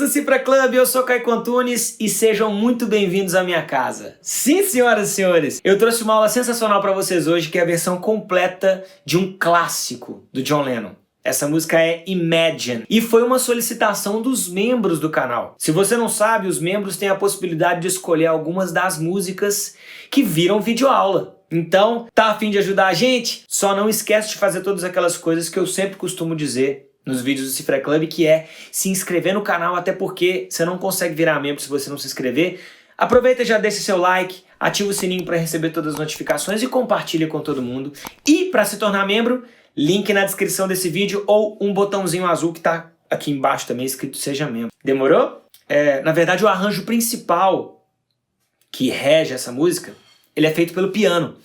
do Cifra Club, eu sou Caio Antunes e sejam muito bem-vindos à minha casa. Sim, senhoras e senhores, eu trouxe uma aula sensacional para vocês hoje, que é a versão completa de um clássico do John Lennon. Essa música é Imagine e foi uma solicitação dos membros do canal. Se você não sabe, os membros têm a possibilidade de escolher algumas das músicas que viram videoaula. Então, tá a fim de ajudar a gente? Só não esquece de fazer todas aquelas coisas que eu sempre costumo dizer nos vídeos do Cifra Club, que é se inscrever no canal, até porque você não consegue virar membro se você não se inscrever. Aproveita e já deixa seu like, ativa o sininho para receber todas as notificações e compartilha com todo mundo. E para se tornar membro, link na descrição desse vídeo ou um botãozinho azul que tá aqui embaixo também escrito Seja Membro. Demorou? Na verdade, o arranjo principal que rege essa música, ele é feito pelo piano.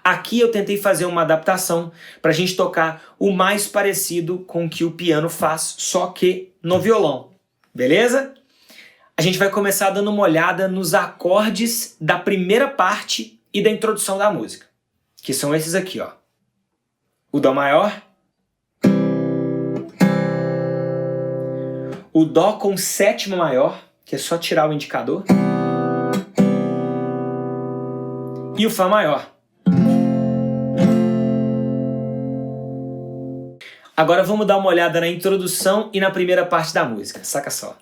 Aqui eu tentei fazer uma adaptação para a gente tocar o mais parecido com o que o piano faz, só que no violão. Beleza? A gente vai começar dando uma olhada nos acordes da primeira parte e da introdução da música, que são esses aqui, ó. O Dó maior, o Dó com sétima maior, que é só tirar o indicador, e o Fá maior. Agora vamos dar uma olhada na introdução e na primeira parte da música, saca só.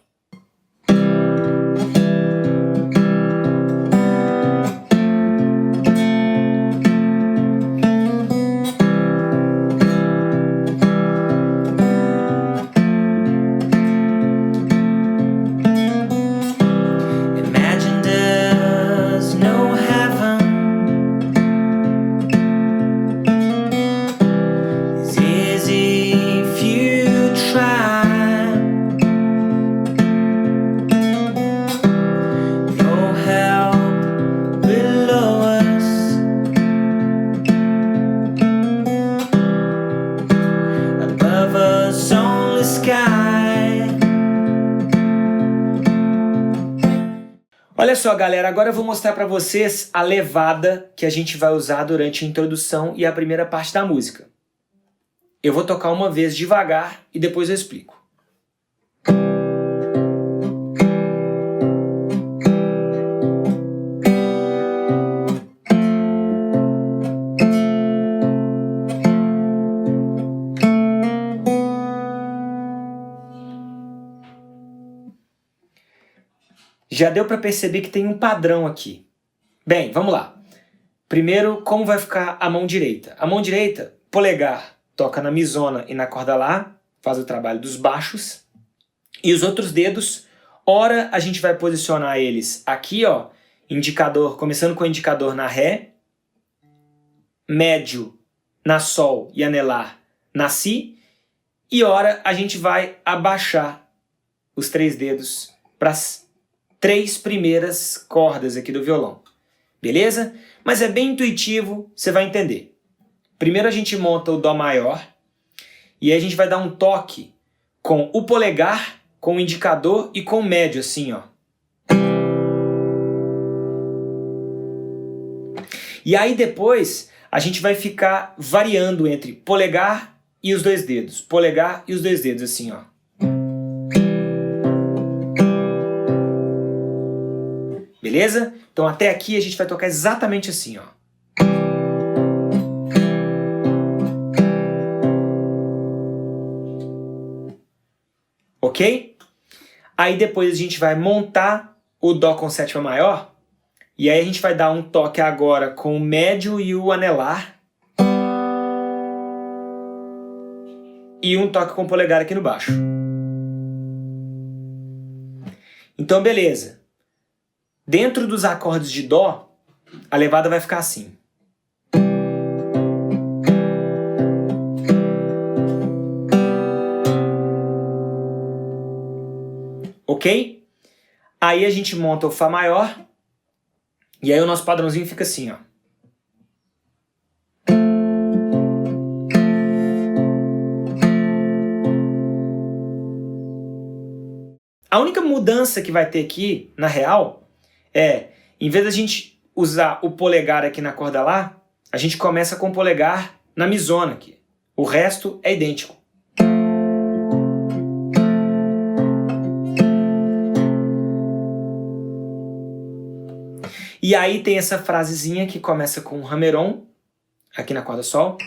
Olha só, galera, agora eu vou mostrar para vocês a levada que a gente vai usar durante a introdução e a primeira parte da música. Eu vou tocar uma vez devagar e depois eu explico. Já deu para perceber que tem um padrão aqui. Bem, vamos lá. Primeiro, como vai ficar a mão direita? A mão direita, polegar, toca na misona e na corda Lá, faz o trabalho dos baixos. E os outros dedos, ora a gente vai posicionar eles aqui, ó, indicador, começando com o indicador na Ré, médio na Sol e anelar na Si, e ora a gente vai abaixar os três dedos para as três primeiras cordas aqui do violão. Beleza? Mas é bem intuitivo, você vai entender. Primeiro a gente monta o Dó maior, e aí a gente vai dar um toque com o polegar, com o indicador e com o médio, assim, ó. E aí depois a gente vai ficar variando entre polegar e os dois dedos. Polegar e os dois dedos, assim, ó. Beleza? Então até aqui a gente vai tocar exatamente assim, ó. Ok? Aí depois a gente vai montar o Dó com sétima maior, e aí a gente vai dar um toque agora com o médio e o anelar, e um toque com o polegar aqui no baixo. Então beleza. Dentro dos acordes de Dó, a levada vai ficar assim. Ok? Aí a gente monta o Fá maior, e aí o nosso padrãozinho fica assim, ó. A única mudança que vai ter aqui, na real, em vez da gente usar o polegar aqui na corda Lá, a gente começa com o polegar na misona aqui. O resto é idêntico. E aí tem essa frasezinha que começa com hammer-on, aqui na corda sol.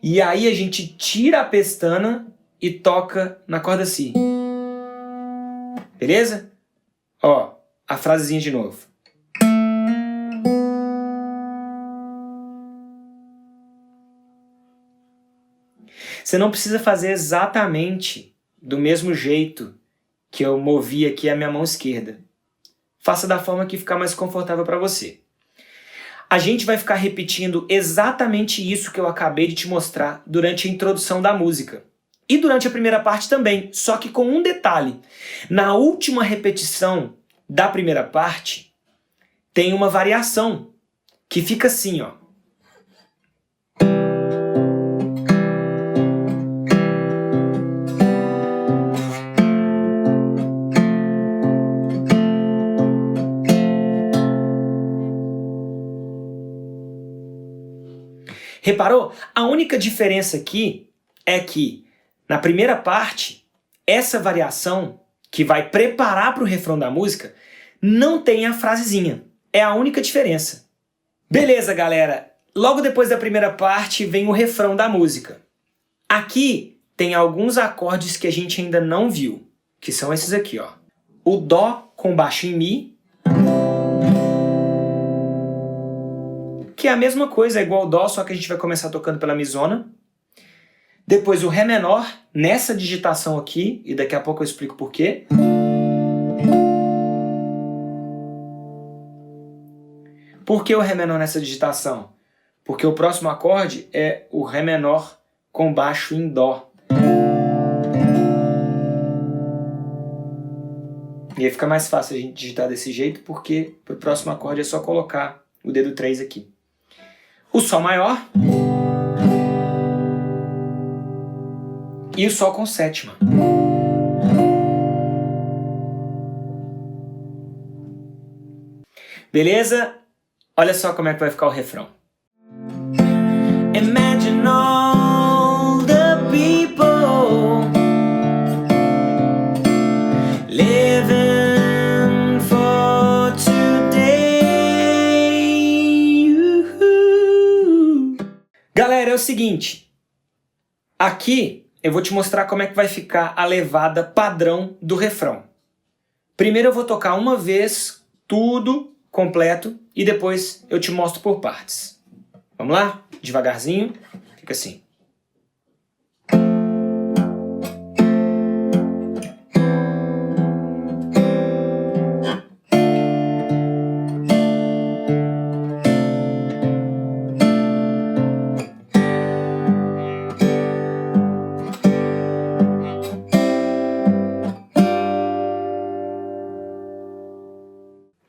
E aí a gente tira a pestana e toca na corda si. Beleza? Ó, a frasezinha de novo. Você não precisa fazer exatamente do mesmo jeito que eu movi aqui a minha mão esquerda. Faça da forma que ficar mais confortável para você. A gente vai ficar repetindo exatamente isso que eu acabei de te mostrar durante a introdução da música. E durante a primeira parte também, só que com um detalhe. Na última repetição da primeira parte, tem uma variação que fica assim, ó. Reparou? A única diferença aqui é que, na primeira parte, essa variação que vai preparar para o refrão da música não tem a frasezinha. É a única diferença. Beleza, galera. Logo depois da primeira parte vem o refrão da música. Aqui tem alguns acordes que a gente ainda não viu, que são esses aqui, ó. O Dó com baixo em Mi, que é a mesma coisa, é igual ao Dó, só que a gente vai começar tocando pela misona. Depois o Ré menor, nessa digitação aqui, e daqui a pouco eu explico por quê. Por que o Ré menor nessa digitação? Porque o próximo acorde é o Ré menor com baixo em Dó. E aí fica mais fácil a gente digitar desse jeito, porque para o próximo acorde é só colocar o dedo 3 aqui. O Sol maior e o Sol com sétima. Beleza? Olha só como é que vai ficar o refrão. Imagine all the people living for today. Galera, é o seguinte. Aqui eu vou te mostrar como é que vai ficar a levada padrão do refrão. Primeiro eu vou tocar uma vez tudo completo e depois eu te mostro por partes. Vamos lá? Devagarzinho. Fica assim.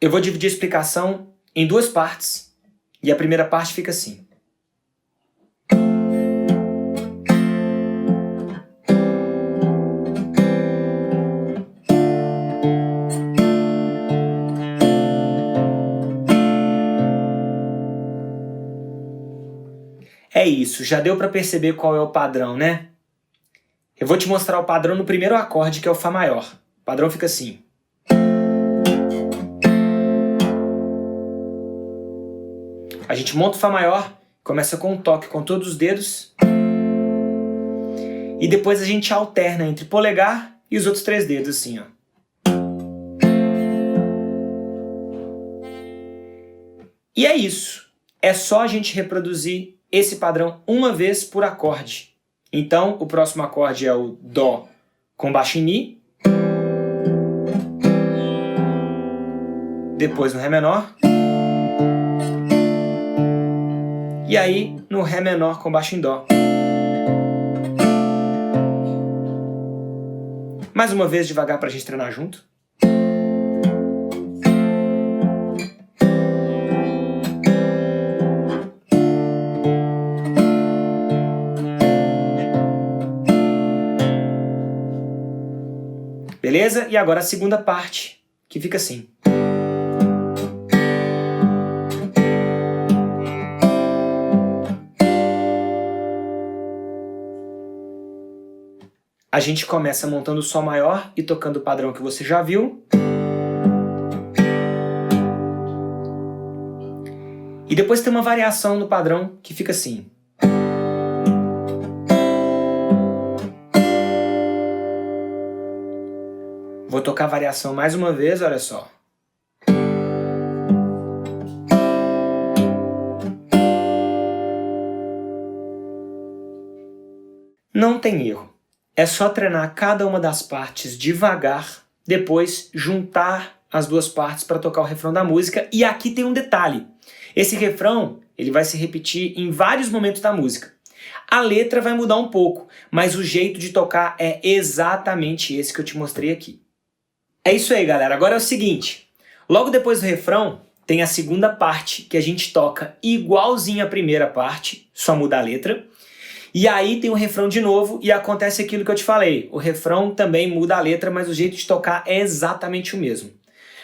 Eu vou dividir a explicação em duas partes, e a primeira parte fica assim. É isso, já deu para perceber qual é o padrão, né? Eu vou te mostrar o padrão no primeiro acorde, que é o Fá maior. O padrão fica assim. A gente monta o Fá maior, começa com um toque com todos os dedos. E depois a gente alterna entre polegar e os outros 3 dedos, assim, ó. E é isso. É só a gente reproduzir esse padrão uma vez por acorde. Então, o próximo acorde é o Dó com baixo em Mi. Depois no Ré menor. E aí, no Ré menor com baixo em Dó. Mais uma vez, devagar pra gente treinar junto. Beleza? E agora a segunda parte, que fica assim. A gente começa montando o Sol maior e tocando o padrão que você já viu. E depois tem uma variação no padrão que fica assim. Vou tocar a variação mais uma vez, olha só. Não tem erro. É só treinar cada uma das partes devagar, depois juntar as duas partes para tocar o refrão da música. E aqui tem um detalhe. Esse refrão, ele vai se repetir em vários momentos da música. A letra vai mudar um pouco, mas o jeito de tocar é exatamente esse que eu te mostrei aqui. É isso aí, galera. Agora é o seguinte. Logo depois do refrão, tem a segunda parte, que a gente toca igualzinho à primeira parte, só muda a letra. E aí tem o refrão de novo e acontece aquilo que eu te falei. O refrão também muda a letra, mas o jeito de tocar é exatamente o mesmo.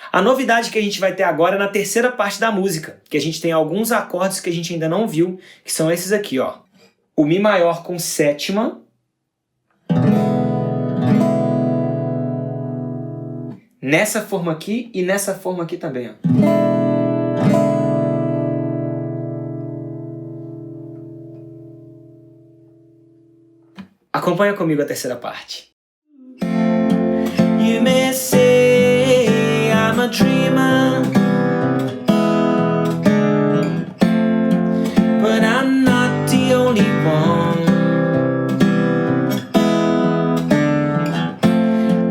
A novidade que a gente vai ter agora é na terceira parte da música, que a gente tem alguns acordes que a gente ainda não viu, que são esses aqui, ó. O Mi maior com sétima. Nessa forma aqui e nessa forma aqui também, ó. Acompanha comigo a terceira parte. You may say I'm a dreamer, but I'm not the only one.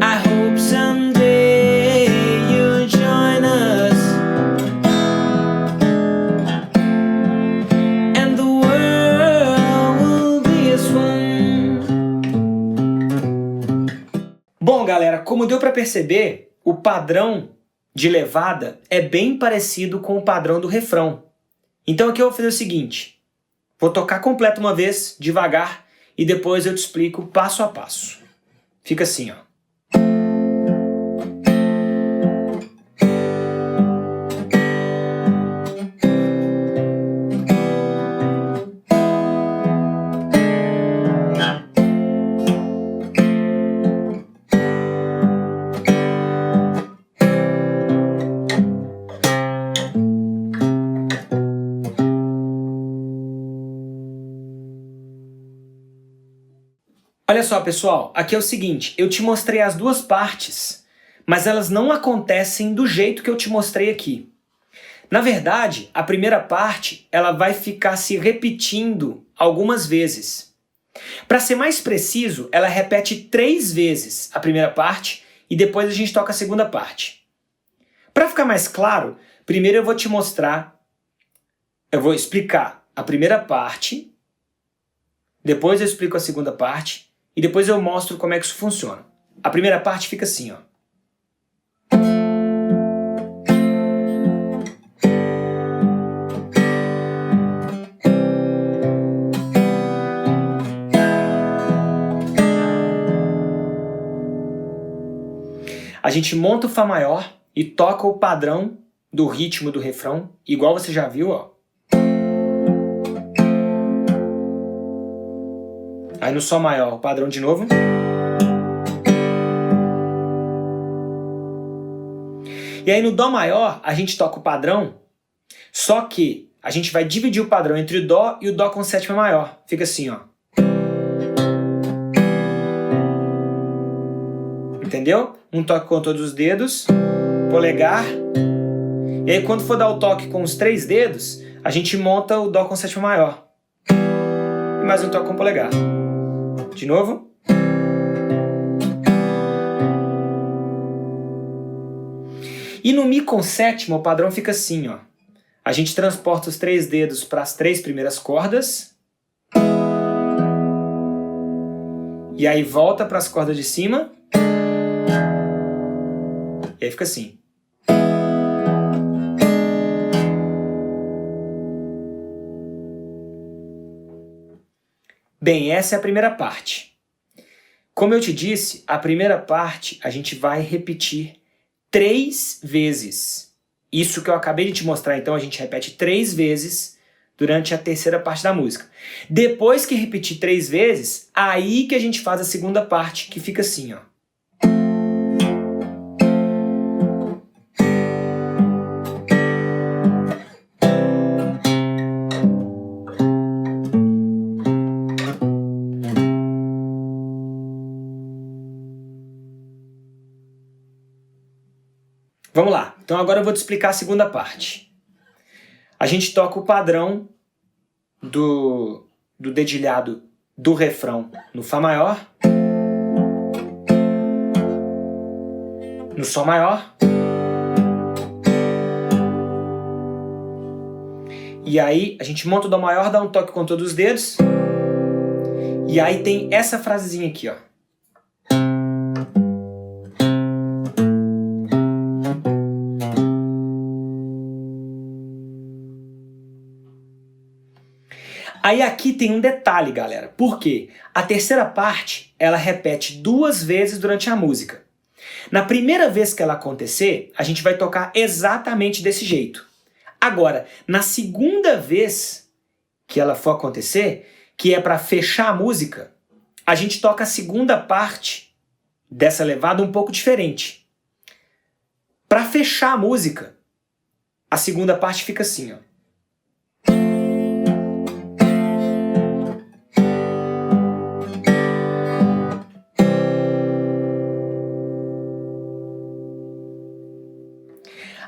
I hope someday you'll join us, and the world will be as one. Bom, galera, como deu para perceber, o padrão de levada é bem parecido com o padrão do refrão. Então aqui eu vou fazer o seguinte, vou tocar completo uma vez, devagar, e depois eu te explico passo a passo. Fica assim, ó. Olha só, pessoal, aqui é o seguinte, eu te mostrei as duas partes, mas elas não acontecem do jeito que eu te mostrei aqui. Na verdade, a primeira parte, ela vai ficar se repetindo algumas vezes. Para ser mais preciso, ela repete 3 vezes a primeira parte e depois a gente toca a segunda parte. Para ficar mais claro, primeiro eu vou te mostrar, eu vou explicar a primeira parte, depois eu explico a segunda parte, e depois eu mostro como é que isso funciona. A primeira parte fica assim, ó. A gente monta o Fá maior e toca o padrão do ritmo do refrão, igual você já viu, ó. Aí no Sol maior, o padrão de novo. E aí no Dó maior, a gente toca o padrão, só que a gente vai dividir o padrão entre o Dó e o Dó com sétima maior. Fica assim, ó. Entendeu? Um toque com todos os dedos, polegar. E aí quando for dar o toque com os 3 dedos, a gente monta o Dó com sétima maior. E mais um toque com o polegar. De novo. E no Mi com sétima, o padrão fica assim, ó. A gente transporta os 3 dedos para as 3 primeiras cordas. E aí volta para as cordas de cima. E aí fica assim. Bem, essa é a primeira parte. Como eu te disse, a primeira parte a gente vai repetir 3 vezes. Isso que eu acabei de te mostrar, então a gente repete 3 vezes durante a terceira parte da música. Depois que repetir 3 vezes, aí que a gente faz a segunda parte, que fica assim, ó. Vamos lá. Então agora eu vou te explicar a segunda parte. A gente toca o padrão do dedilhado do refrão no Fá maior, no Sol maior, e aí a gente monta o Dó maior, dá um toque com todos os dedos, e aí tem essa frasezinha aqui, ó. Aí aqui tem um detalhe, galera. Por quê? A terceira parte, ela repete 2 vezes durante a música. Na primeira vez que ela acontecer, a gente vai tocar exatamente desse jeito. Agora, na segunda vez que ela for acontecer, que é para fechar a música, a gente toca a segunda parte dessa levada um pouco diferente. Para fechar a música, a segunda parte fica assim, ó.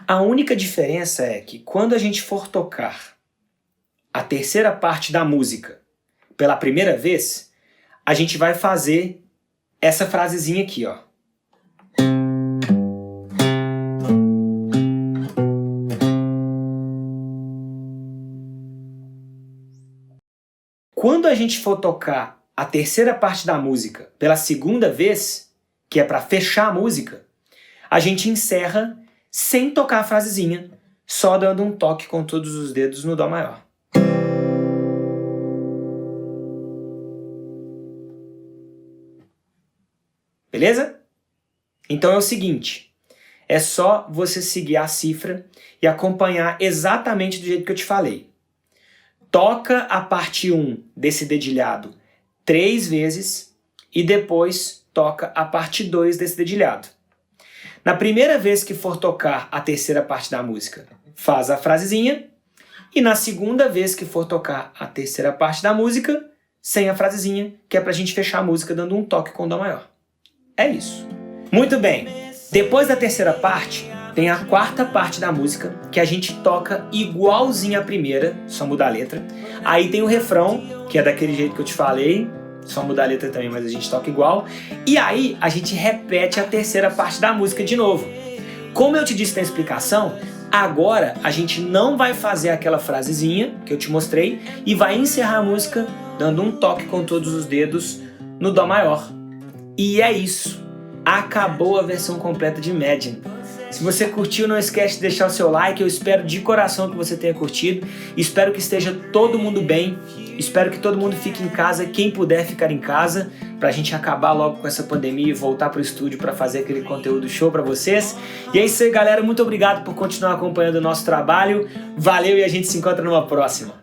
A única diferença é que quando a gente for tocar a terceira parte da música pela primeira vez, a gente vai fazer essa frasezinha aqui, ó. Quando a gente for tocar a terceira parte da música pela segunda vez, que é para fechar a música, a gente encerra sem tocar a frasezinha, só dando um toque com todos os dedos no Dó maior. Beleza? Então é o seguinte, é só você seguir a cifra e acompanhar exatamente do jeito que eu te falei. Toca a parte 1 desse dedilhado 3 vezes e depois toca a parte 2 desse dedilhado. Na primeira vez que for tocar a terceira parte da música, faz a frasezinha, e na segunda vez que for tocar a terceira parte da música, sem a frasezinha, que é pra gente fechar a música dando um toque com o Dó maior. É isso. Muito bem. Depois da terceira parte, tem a quarta parte da música, que a gente toca igualzinho à primeira, só muda a letra. Aí tem o refrão, que é daquele jeito que eu te falei, só muda a letra também, mas a gente toca igual. E aí a gente repete a terceira parte da música de novo. Como eu te disse na explicação, agora a gente não vai fazer aquela frasezinha que eu te mostrei e vai encerrar a música dando um toque com todos os dedos no Dó maior. E é isso. Acabou a versão completa de Imagine. Se você curtiu, não esquece de deixar o seu like. Eu espero de coração que você tenha curtido. Espero que esteja todo mundo bem. Espero que todo mundo fique em casa, quem puder ficar em casa, pra gente acabar logo com essa pandemia e voltar pro estúdio pra fazer aquele conteúdo show pra vocês. E é isso aí, galera. Muito obrigado por continuar acompanhando o nosso trabalho. Valeu e a gente se encontra numa próxima.